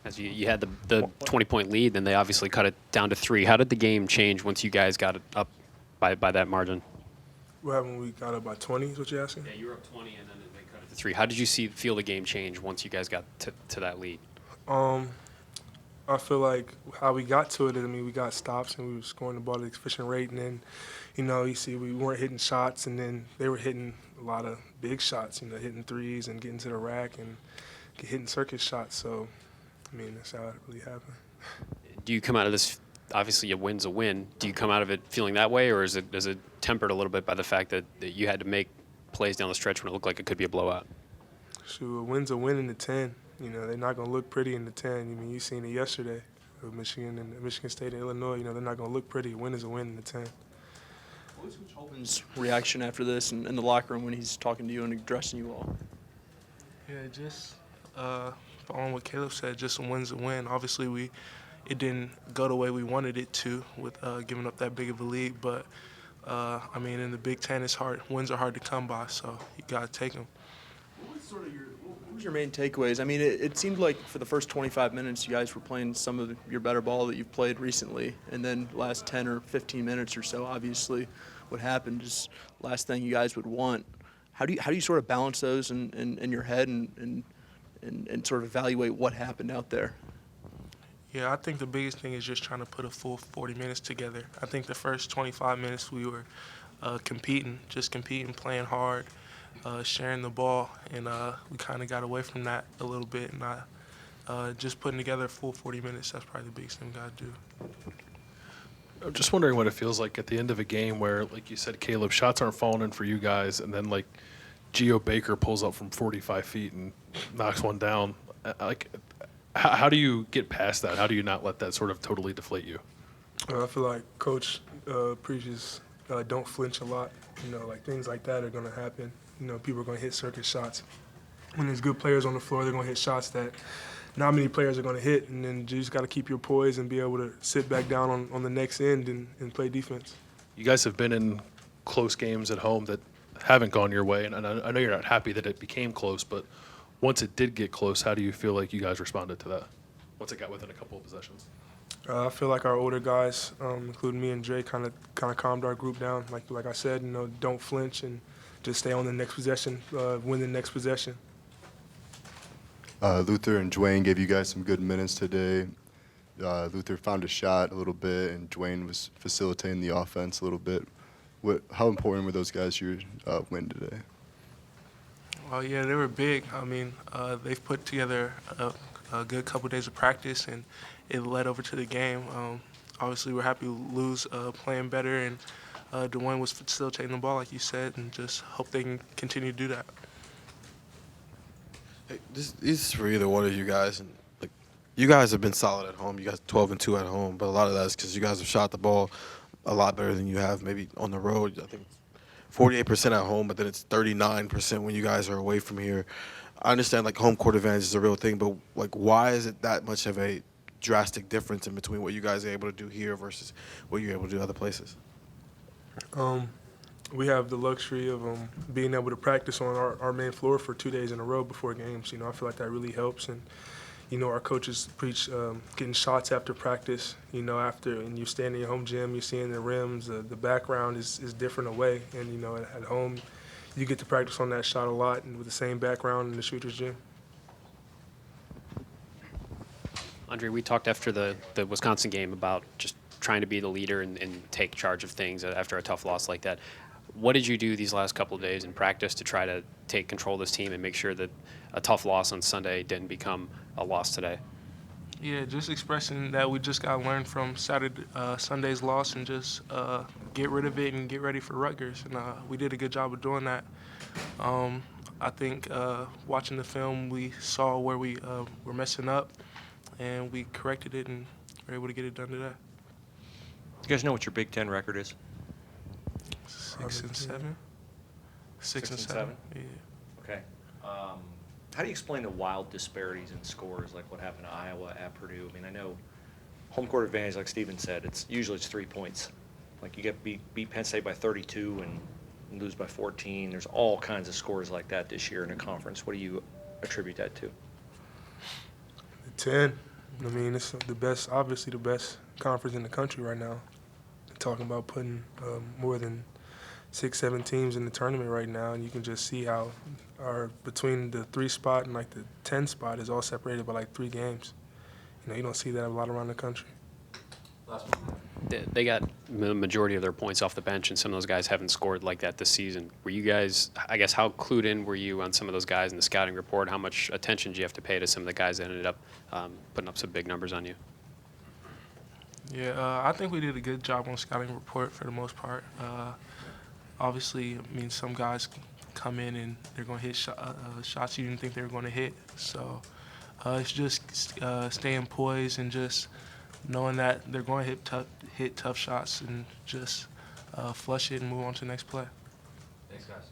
As you had the 20-point lead, then they obviously cut it down to 3. How did the game change once you guys got it up by that margin? What happened when we got up by 20 is what you're asking? Yeah, you were up 20, and then they cut it to 3. How did you feel the game change once you guys got to that lead? I feel like how we got to it, I mean, we got stops and we were scoring the ball at an efficient rate. And then, you see we weren't hitting shots, and then they were hitting a lot of big shots, hitting threes and getting to the rack and hitting circuit shots. So, I mean, that's how it really happened. Do you come out of this, obviously a win's a win, do you come out of it feeling that way, or is it tempered a little bit by the fact that you had to make plays down the stretch when it looked like it could be a blowout? Shoot, a win's a win in the 10. They're not going to look pretty in the 10. I mean, you seen it yesterday with Michigan and Michigan State and Illinois. They're not going to look pretty. A win is a win in the 10. What was Coach Holman's reaction after this in the locker room when he's talking to you and addressing you all? Yeah, just following what Caleb said, just a win's a win. Obviously, it didn't go the way we wanted it to with giving up that big of a lead. But, I mean, in the Big Ten, it's hard. Wins are hard to come by, so you got to take them. What was your main takeaways? I mean, it seemed like for the first 25 minutes, you guys were playing some of your better ball that you've played recently, and then last 10 or 15 minutes or so, obviously, what happened is last thing you guys would want. How do you sort of balance those in your head and sort of evaluate what happened out there? Yeah, I think the biggest thing is just trying to put a full 40 minutes together. I think the first 25 minutes we were competing, playing hard. Sharing the ball, and we kind of got away from that a little bit, and just putting together a full 40 minutes, that's probably the biggest thing we got to do. I'm just wondering what it feels like at the end of a game where, like you said, Caleb, shots aren't falling in for you guys, and then, like, Geo Baker pulls up from 45 feet and knocks one down. Like, how do you get past that? How do you not let that sort of totally deflate you? I feel like Coach preaches don't flinch a lot. Like things like that are going to happen. People are going to hit circuit shots. When there's good players on the floor, they're going to hit shots that not many players are going to hit, and then you just got to keep your poise and be able to sit back down on the next end and play defense. You guys have been in close games at home that haven't gone your way, and I know you're not happy that it became close, but once it did get close, how do you feel like you guys responded to that once it got within a couple of possessions? I feel like our older guys, including me and Dre, kind of calmed our group down. Like I said, don't flinch and just stay on the next possession, win the next possession. Luther and Dwayne gave you guys some good minutes today. Luther found a shot a little bit, and Dwayne was facilitating the offense a little bit. How important were those guys to your win today? Oh, yeah, they were big. I mean, they've put together a good couple days of practice, and it led over to the game. Obviously, we're happy to lose playing better, and Dwayne was facilitating the ball, like you said, and just hope they can continue to do that. Hey, this is for either one of you guys. And like, you guys have been solid at home. You guys 12-2 at home, but a lot of that is because you guys have shot the ball a lot better than you have maybe on the road. I think it's 48% at home, but then it's 39% when you guys are away from here. I understand like home court advantage is a real thing, but like why is it that much of a drastic difference in between what you guys are able to do here versus what you're able to do other places? We have the luxury of being able to practice on our main floor for 2 days in a row before games. I feel like that really helps. And, our coaches preach getting shots after practice, and you stand in your home gym, you're seeing the rims, the background is different away. And, at home, you get to practice on that shot a lot and with the same background in the shooter's gym. Andre, we talked after the Wisconsin game about just trying to be the leader and take charge of things after a tough loss like that. What did you do these last couple of days in practice to try to take control of this team and make sure that a tough loss on Sunday didn't become a loss today? Yeah, just expressing that we just got to learn from Sunday's loss and just get rid of it and get ready for Rutgers. And we did a good job of doing that. I think watching the film, we saw where we were messing up, and we corrected it and were able to get it done today. You guys know what your Big Ten record is? 6-7. 6-7. Yeah. Okay. How do you explain the wild disparities in scores, like what happened to Iowa at Purdue? I mean, I know home court advantage, like Steven said, it's 3 points. Like you get beat Penn State by 32 and lose by 14. There's all kinds of scores like that this year in a conference. What do you attribute that to? The 10. I mean, it's the best, obviously the best conference in the country right now. They're talking about putting more than 6, 7 teams in the tournament right now, and you can just see how between the 3 spot and like the 10 spot is all separated by like 3 games. You know, you don't see that a lot around the country. They got the majority of their points off the bench, and some of those guys haven't scored like that this season. Were you guys, I guess, how clued in were you on some of those guys in the scouting report? How much attention do you have to pay to some of the guys that ended up putting up some big numbers on you? Yeah, I think we did a good job on scouting report for the most part. Obviously, I mean, some guys come in and they're going to hit shots you didn't think they were going to hit. So it's just staying poised and just knowing that they're going to hit tough shots and just flush it and move on to the next play. Thanks, guys.